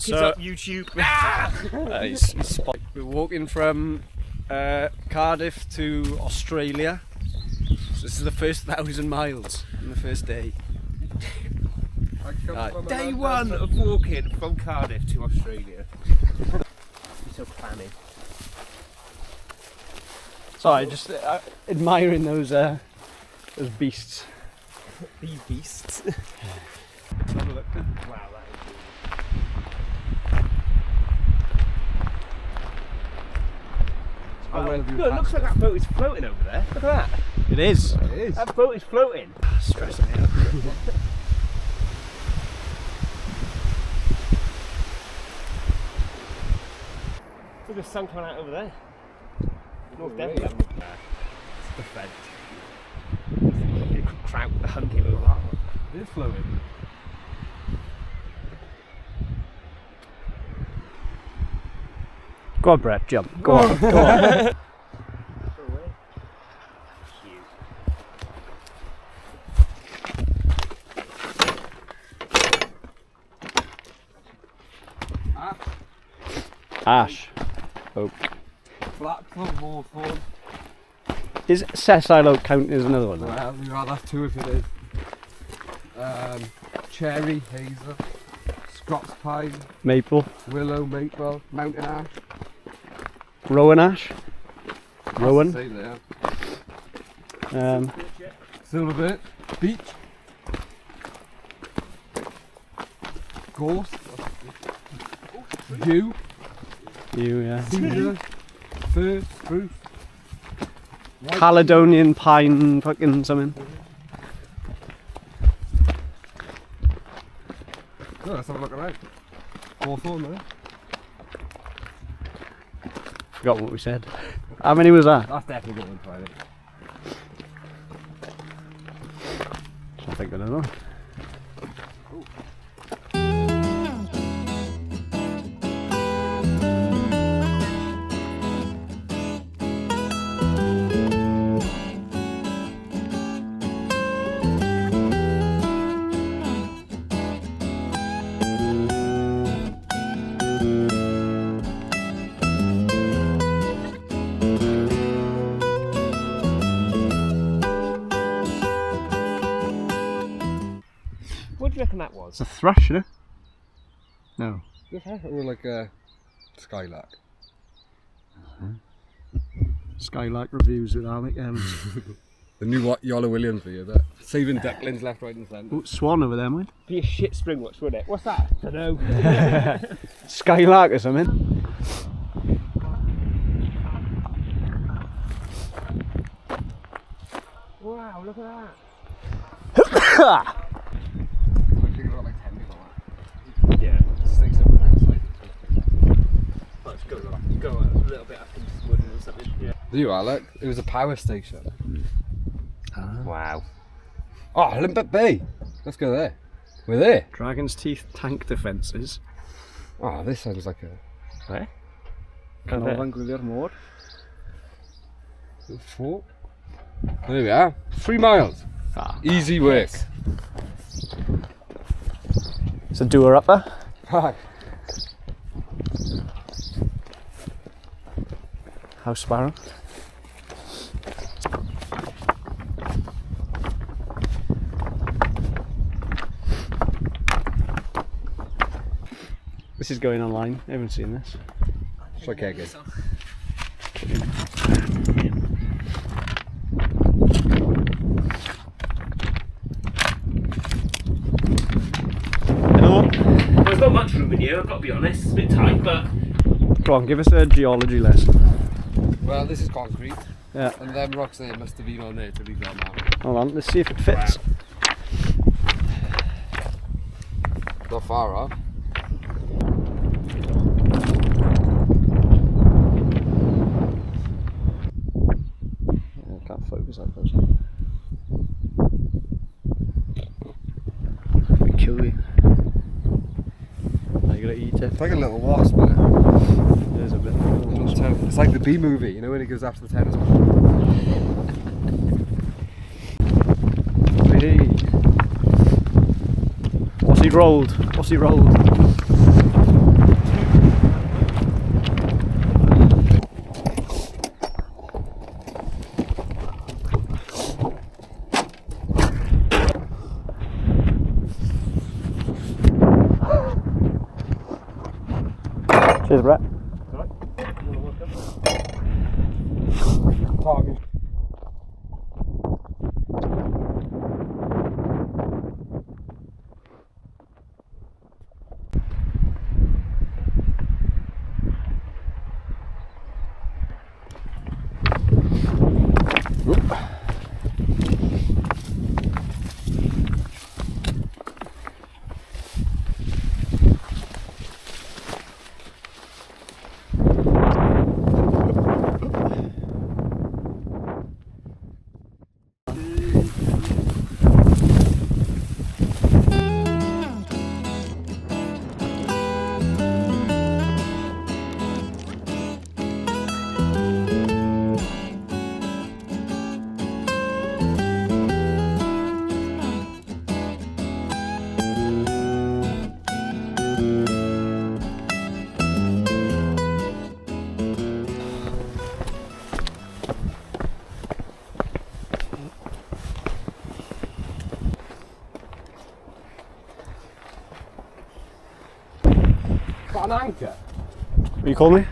Rock is up YouTube. We're walking from Cardiff to Australia. So this is the first 1,000 miles on the first day. Day one of walking from Cardiff to Australia. So clammy. Sorry, just admiring those beasts. These beasts. Have a look. Wow, that is cool. Oh, look, it looks like that boat is floating over there. Look at that. It is. It is. That boat is floating. Stressing me out. Look at the sun coming out over there. North Devon. It's the fence. You could trout the hunting over that one. It is floating. Go on, Brett, jump. Go on, go on. Ash. Oak. Blackthorn, Hawthorn. Is sessile oak counting as another one? Well, you'd rather have two if it is. Cherry, hazel, Scots pine, Maple. willow, maple, mountain ash. Rowan ash. Rowan. Same there. Silver birch, beech, gorse, yew, Yeah. cedar, fir, spruce. Caledonian pine, fucking something. Oh, let's have a look around. Hawthorn there. Forgot what we said. How many was that? That's definitely good one, Friday. I think I don't know. What do you reckon that was? It's a thrush, isn't it? No. Or like a skylark. Skylark reviews with Alec. The new Yola Williams video, that saving ducklings left, right and centre. Oh, swan over there, mate. Be a shit spring watch, wouldn't it? What's that? I don't know. Skylark or something. Wow, look at that. Yeah. Let's go a little bit up into the wood or something. Yeah. You, Alec? It was a power station. Wow. Oh, Limpet Bay. Let's go there. We're there. Dragon's Teeth tank defences. Oh, this sounds like a Where? Canolfan Gwylio'r Môr. fort. There we are. 3 miles. Easy work. It's a doer-upper. Right. House sparrow. This is going online. I haven't seen this. It's okay, good. Hello. Well, there's not much room in here, I've got to be honest. It's a bit tight, but... Go on, give us a geology lesson. Well, this is concrete. Yeah. And them rocks there must have been on there to be got now. Hold on, let's see if it fits. Not far off. I can't focus that close. It'll kill you. Now you gotta eat it. It's like a little wasp, isn't it? There's a bit. It's like the Bee Movie, you know, when he goes after the tennis ball. Hey. What's he rolled? What's he rolled? Cheers, Brett. Got an anchor? What you call me?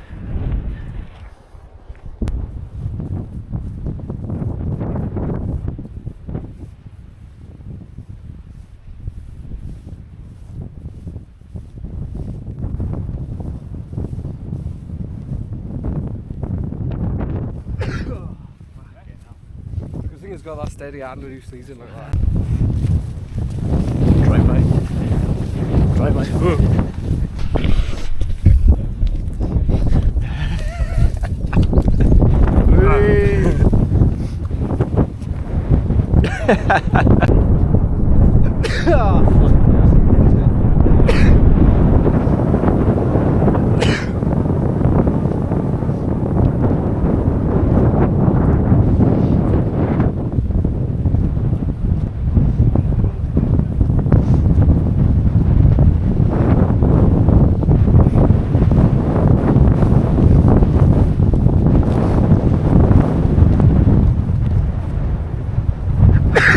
Good thing it's got that steady hand when you sneeze it like that. Drive by. Drive by.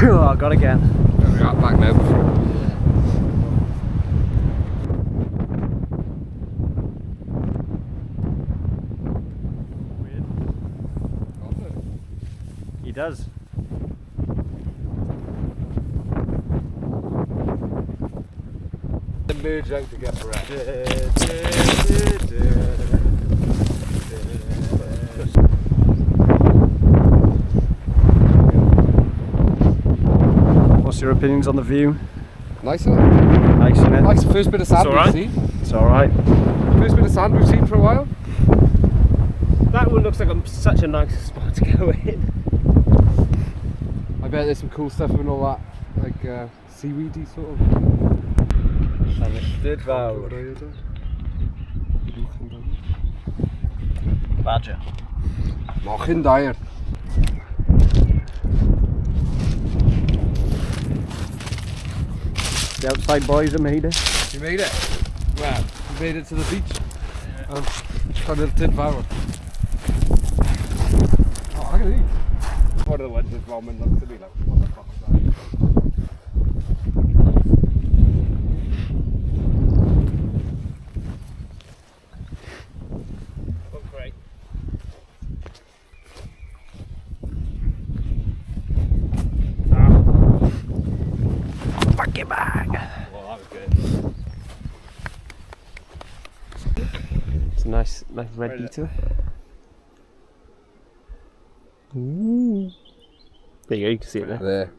Oh, got again. We got back now. He does. The merge out to get breath. What's your opinions on the view? Nice, isn't it? Nice, isn't it? Nice, first bit of sand It's alright. we've seen. It's alright. First bit of sand we've seen for a while. That one looks like such a nice spot to go in. I bet there's some cool stuff and all that, like seaweedy sort of. Llanilltud Fawr. Badger. Mochyn dair. The outside boys have made it. You made it? Well, you made it to the beach. Llanilltud Fawr. Oh, look at these. One of the ones that's bombing looks to me like, what the fuck is that? Oh, great. Bucket bag. Well, that was good. It's a nice red beetle. Ooh. There you go, you can see it there. There.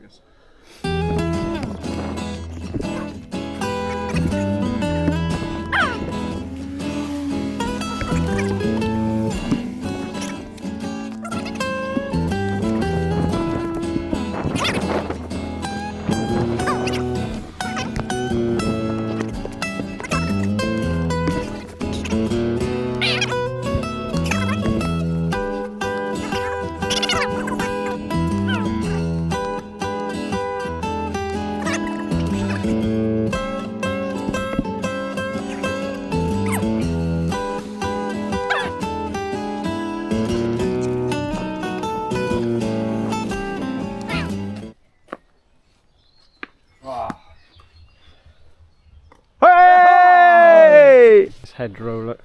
Hey! It's head roller.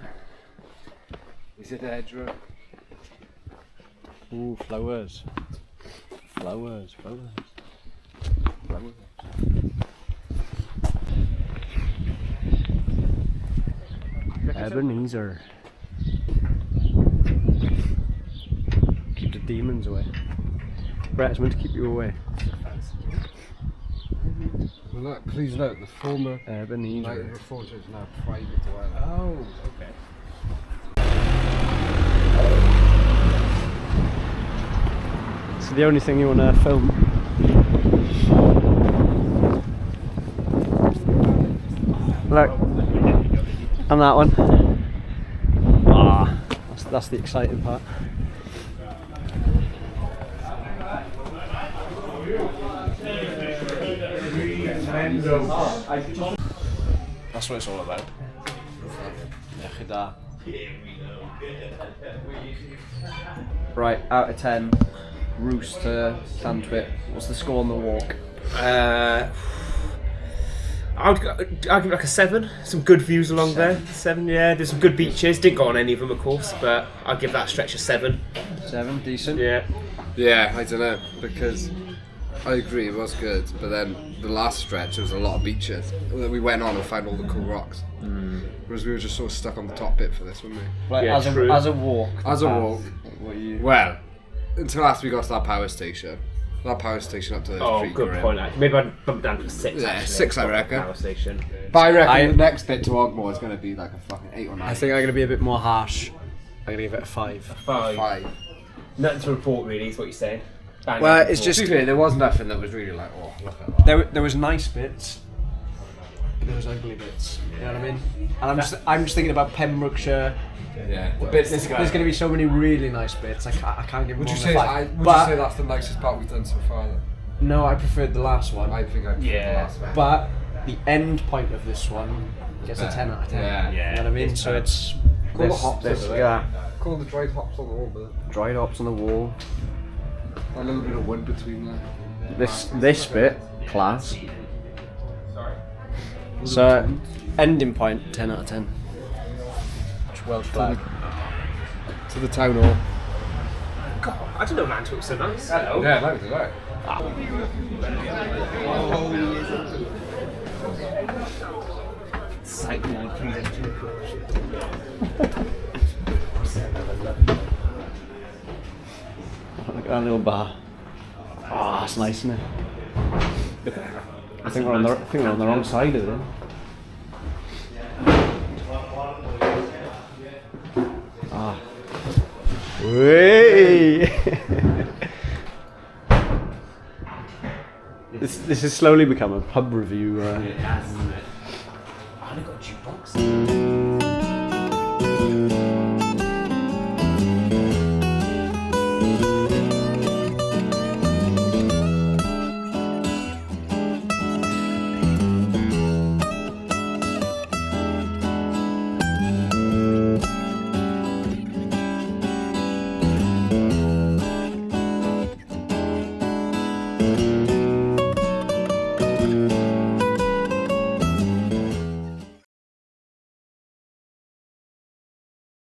Is it a hedgerow? Ooh, flowers. Flowers. Ebenezer. Keep the demons away. Brett, it's meant to keep you away. Well, look, please note the former Ebenezer. Knight of the Fawr is now private to Ireland. Oh, okay. It's the only thing you want to film. Look, and that one. Ah, that's the exciting part. That's what it's all about. Right, out of 10, Rhoose to Llantwit. What's the score on the walk? I'll give it like a 7. Some good views along there. 7, yeah. There's some good beaches. Didn't go on any of them, of course, but I'll give that stretch a 7. 7, decent. Yeah. Yeah, I don't know, because I agree, it was good, but then the last stretch, there was a lot of beaches that we went on and found all the cool rocks. Whereas we were just sort of stuck on the top bit for this, weren't we? Like, Yeah, true. as a walk. As a walk, What you? well, until after we got to that power station. That power station up to the Oh, pretty good grim. point. Actually. Maybe I'd bump down to a 6. Yeah, actually. 6 I reckon. Power station. But I reckon the next bit to Ogmore is going to be like a fucking 8 or 9. I think I'm going to be a bit more harsh. I'm going to give it a 5. 5. Nothing to report, really, is what you're saying. Bang Well, out it's report. just- To be fair, there was nothing that was really like, oh, look at that. There was nice bits. There was ugly bits. You know what I mean? And I'm just thinking about Pembrokeshire. Yeah. There's going to be so many really nice bits. I can't give Would them you all say the 5. would But you say that's the nicest part we've done so far then? no, I preferred the last one. I think I prefer the Yeah. last one. But the end point of this one gets a 10 out of 10. Yeah. You know what I mean? So it's Call the hops this, over yeah. Call the dried hops on the wall, but Dried hops on the wall. a little bit of wood between there. This bit, class. So ending point, 10 out of 10. Welsh flag. To the town hall. God, I didn't know Llantwit was so nice. Hello. Yeah, no, did I? Look at that little bar. Oh, that's nice, isn't it? I think we're on the wrong side of it. Ah. Way. This has slowly become a pub review. It has, isn't it? I only got a jukebox.